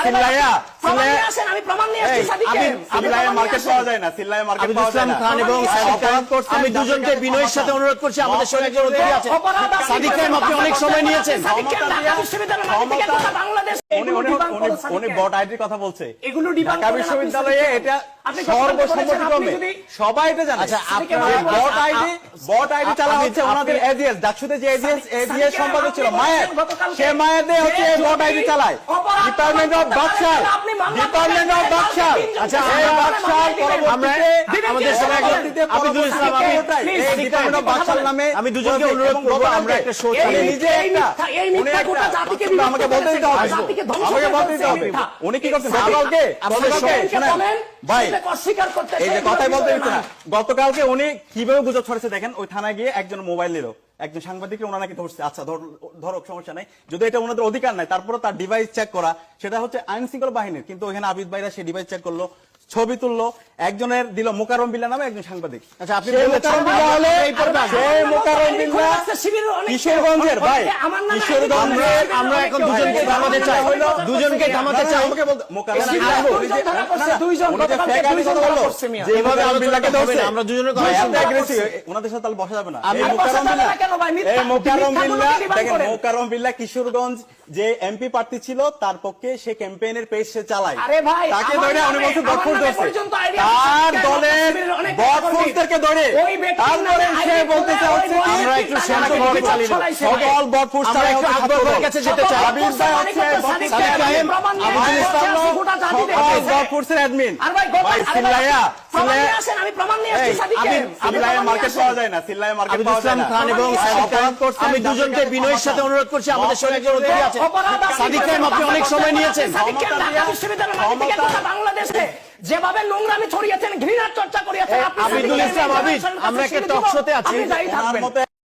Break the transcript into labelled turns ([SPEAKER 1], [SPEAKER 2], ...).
[SPEAKER 1] সিল্লায়া
[SPEAKER 2] আমি প্রমাণ নিয়ে আসছি সাদিকের
[SPEAKER 1] সিল্লায়া মার্কেট পাওয়া যায় না, সিল্লায়া মার্কেট পাওয়া যায় না।
[SPEAKER 3] খান এবং আমি দুজনকে বিনয়ের সাথে অনুরোধ করছি, আমাদের সঙ্গে একজন অতিথি আছেন সাদিক ভাই, আপনি অনেক সময় নিয়েছেন।
[SPEAKER 1] উনি বট আইডির কথা বলছে,
[SPEAKER 2] এগুলো
[SPEAKER 1] ঢাকা বিশ্ববিদ্যালয়ে এটা সর্বসম্মতিক্রমে সবাই এটা জানে।
[SPEAKER 3] আচ্ছা,
[SPEAKER 1] বট আইডি চালা হচ্ছে ওনাদের এজিএস, ডাকসুতে যে এজিএস সম্পাদক ছিল মায়ের, সে মায়েরদে হচ্ছে বট আইডি চালায় department of Baksal, department of Baksal.
[SPEAKER 3] আচ্ছা,
[SPEAKER 1] এই বাকশাল পরবর্তীতে
[SPEAKER 3] আমাদের সঙ্গে
[SPEAKER 1] আবিদুল ইসলাম, এই ডিপার্টমেন্ট অফ বাকশাল নামে
[SPEAKER 3] আমি দুজনকে অনুরোধ করব, আমরা একটা শো চালিয়ে
[SPEAKER 1] নিজে একটা আমাকে বলতে দিতে হবে, আমাকে বলতে দিতে হবে। উনি কি করছেন গতকালকে? ভাই এই যে কথাই বলতে দিচ্ছে না, গতকালকে উনি কিভাবে গুজব ছড়েছে দেখেন। ওই থানায় গিয়ে একজন মোবাইল নিল, একজন সাংবাদিককে ওনারা নাকি ধরছে। আচ্ছা ধরো, সমস্যা নাই, যদি এটা ওনাদের অধিকার নাই, তারপরে তার ডিভাইস চেক করা সেটা হচ্ছে আইন শৃঙ্খলা বাহিনীর। কিন্তু ওখানে আবিদ ভাইরা সেই ডিভাইস চেক করলো, ছবি তুললো, একজনের দিল মোকাররম বিল্লাহ নামে একজন সাংবাদিক।
[SPEAKER 3] আচ্ছা, আপনি মোকাররম বিল্লাহ হলে এই পর্বে
[SPEAKER 1] সেই মোকাররম বিল্লাহ কিশোরগঞ্জের, ভাই কিশোরগঞ্জের,
[SPEAKER 3] আমরা এখন দুজনকে থামাতে চাই, দুজনকে থামাতে চাই।
[SPEAKER 1] আমাকে বলতে মোকাররম বিল্লাহ যেভাবে আবিদ বিল্লাহকে ধরছে,
[SPEAKER 3] আমরা দুজনের কথা
[SPEAKER 1] এত অ্যাগ্রেসিভ, ওনাদের সাথে তাহলে বসা যাবে না। এই মোকাররম বিল্লাহ কিশোরগঞ্জ যে এমপি প্রার্থী ছিল তার পক্ষে সে ক্যাম্পেইনের পেজ সে চালায়, তাকে ধরে উনি বলছেন বটফোর্স ধরছে, তার দলের বটফোর্সদেরকে ধরে তারপরে সে বলতে চাচ্ছে
[SPEAKER 3] আমরা একটু শান্তভাবে চালিয়ে দেব,
[SPEAKER 1] সকল বটফোর্স
[SPEAKER 3] আমরা একটু আকবরের কাছে যেতে চাই।
[SPEAKER 1] আবিদ ভাই হচ্ছে আবিদুল ইসলাম সকল বটফোর্সের অ্যাডমিন। ভাই সিল্লায়া
[SPEAKER 2] আমি প্রমাণ নিয়ে আসছি সাদিকের
[SPEAKER 1] সিল্লায়া মার্কেট পাওয়া যায় না, সিল্লায়া মার্কেট পাওয়া যায় না।
[SPEAKER 3] খান এবং আমি দুজনকে বিনয়ের সাথে অনুরোধ করছি, আমাদের সঙ্গে একজন অতিথি আছেন সাদিক ভাই, আপনি অনেক সময় নিয়েছেন।
[SPEAKER 2] বাংলাদেশে যেভাবে নোংরামি ছড়িয়েছেন, ঘৃণার চর্চা করিয়েছেন,
[SPEAKER 3] আবিদুল ইসলাম আবিদ, আমরা একটা টক শোতে আছি।